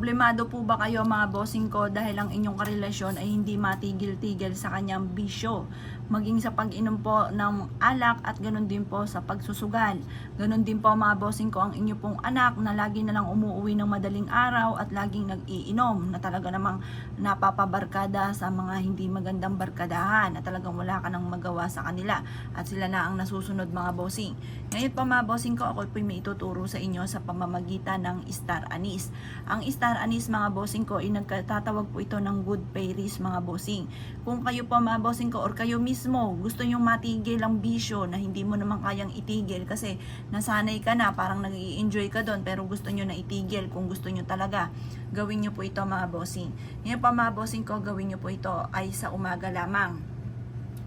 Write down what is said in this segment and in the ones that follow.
Problemado po ba kayo mga bossing ko dahil ang inyong karelasyon ay hindi matigil-tigil sa kanyang bisyo? Maging sa pag-inom po ng alak at ganun din po sa pagsusugal. Ganun din po mga bossing ko ang inyo pong anak na lagi na lang umuwi ng madaling araw at laging nag-iinom na talaga namang napapabarkada sa mga hindi magandang barkadahan na talagang wala ka nang magawa sa kanila at sila na ang nasusunod mga bossing. Ngayon po mga bossing ko, ako po may ituturo sa inyo sa pamamagitan ng Star Anise. Ang Star Anise mga bossing ko, nagtatawag po ito ng good fairies mga bossing. Kung kayo po mga bossing ko or kayo mismo gusto nyo matigil ang bisyo na hindi mo naman kayang itigil kasi nasanay ka na, parang nag-i-enjoy ka doon pero gusto nyo na itigil, kung gusto nyo talaga, gawin nyo po ito mga bossing. Ngayon pa mga bossing ko, gawin nyo po ito ay sa umaga lamang.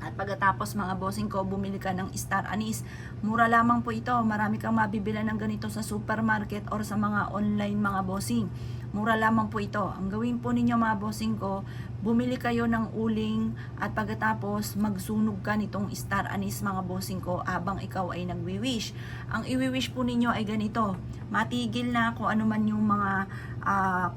At pagkatapos mga bossing ko, bumili ka ng Star Anise. Mura lamang po ito. Marami kang mabibila ng ganito sa supermarket or sa mga online mga bossing. Mura lamang po ito. Ang gawin po ninyo mga bossing ko, bumili kayo ng uling at pagkatapos magsunog ka nitong Star Anise mga bossing ko habang ikaw ay nagwi-wish. Ang iwi-wish po ninyo ay ganito. Matigil na kung ano man yung mga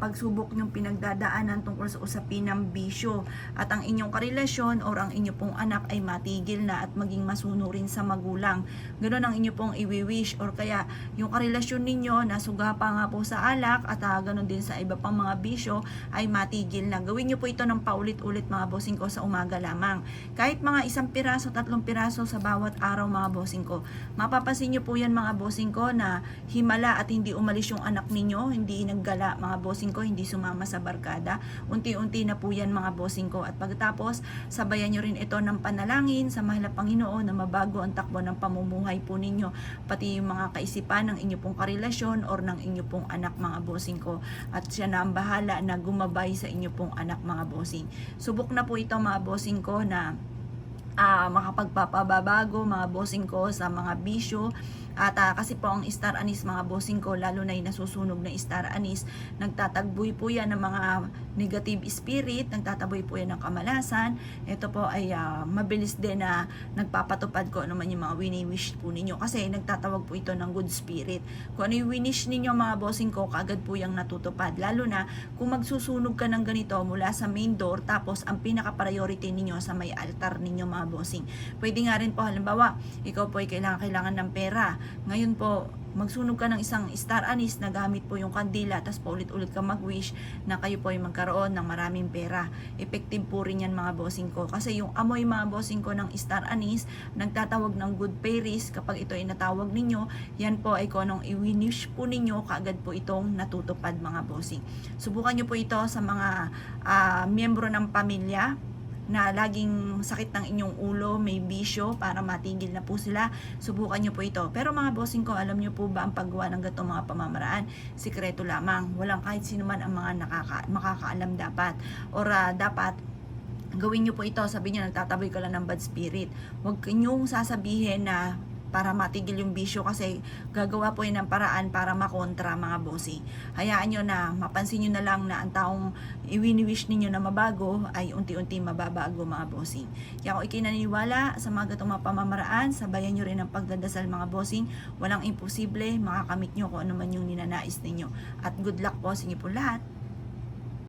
pagsubok nyong pinagdadaanan tungkol sa usapin ng bisyo at ang inyong karelasyon or ang inyo pong anak ay matigil na at maging masunurin sa magulang. Ganun ang inyo pong iwi-wish or kaya yung karelasyon ninyo na sugapa nga po sa alak at ganun din sa iba pang mga bisyo ay matigil na. Gawin nyo po ito ng paulit-ulit mga bossing ko sa umaga lamang. Kahit mga 1 piraso, 3 piraso sa bawat araw mga bossing ko. Mapapansin nyo po yan mga bossing ko na himala at hindi umalis yung anak ninyo, hindi naggala mga bossing ko, hindi sumama sa barkada. Unti-unti na po yan mga bossing ko. At pagkatapos, sabayan nyo rin ito ng panalangin sa mahal na Panginoon na mabago ang takbo ng pamumuhay po ninyo. Pati yung mga kaisipan ng inyo pong karelasyon or ng inyo pong anak mga bossing ko. At siya na ang bahala na gumabay sa inyo pong anak mga bossing. Subok na po ito mga bossing ko na makapagpapababago mga bossing ko sa mga bisyo. At kasi po ang Star Anise mga bossing ko, lalo na yung nasusunog na Star Anise, nagtatagboy po yan ng mga negative spirit, nagtataboy po yan ng kamalasan. Ito po ay mabilis din na nagpapatupad ko naman yung mga wini-wish po ninyo kasi nagtatawag po ito ng good spirit. Kung ano yung winish ninyo mga bossing ko, kaagad po yung natutupad. Lalo na kung magsusunog ka ng ganito mula sa main door, tapos ang pinaka-priority ninyo sa may altar ninyo mga bossing. Pwede nga rin po halimbawa, ikaw po ay kailangan ng pera. Ngayon po, magsunog ka ng isang Star Anise na gamit po yung kandila, tapos paulit-ulit ka mag-wish na kayo po ay magkaroon ng maraming pera. Effective po rin yan mga bossing ko. Kasi yung amoy mga bossing ko ng Star Anise, nagtatawag ng good fairies. Kapag ito ay natawag ninyo, yan po ay kung anong i-wish po ninyo, kaagad po itong natutupad mga bossing. Subukan nyo po ito sa mga miyembro ng pamilya na laging sakit ng inyong ulo, may bisyo, para matigil na po sila. Subukan nyo po ito. Pero mga bossing ko, alam nyo po ba ang paggawa ng ganitong mga pamamaraan? Sikreto lamang. Walang kahit sino man ang mga makakaalam dapat. Or dapat gawin nyo po ito. Sabi nyo, nagtataboy ka lang ng bad spirit. Huwag nyong sasabihin na para matigil yung bisyo kasi gagawa po yun ng paraan para makontra mga bossing. Hayaan nyo na, mapansin nyo na lang na ang taong iwini-wish ninyo na mabago ay unti-unti mababago mga bossing. Kaya kung ikinaniniwala sa mga gatong mga pamamaraan, sabayan nyo rin ang pagdadasal mga bossing. Walang imposible, makakamit nyo kung ano man yung ninanais ninyo. At good luck po sa inyo po lahat.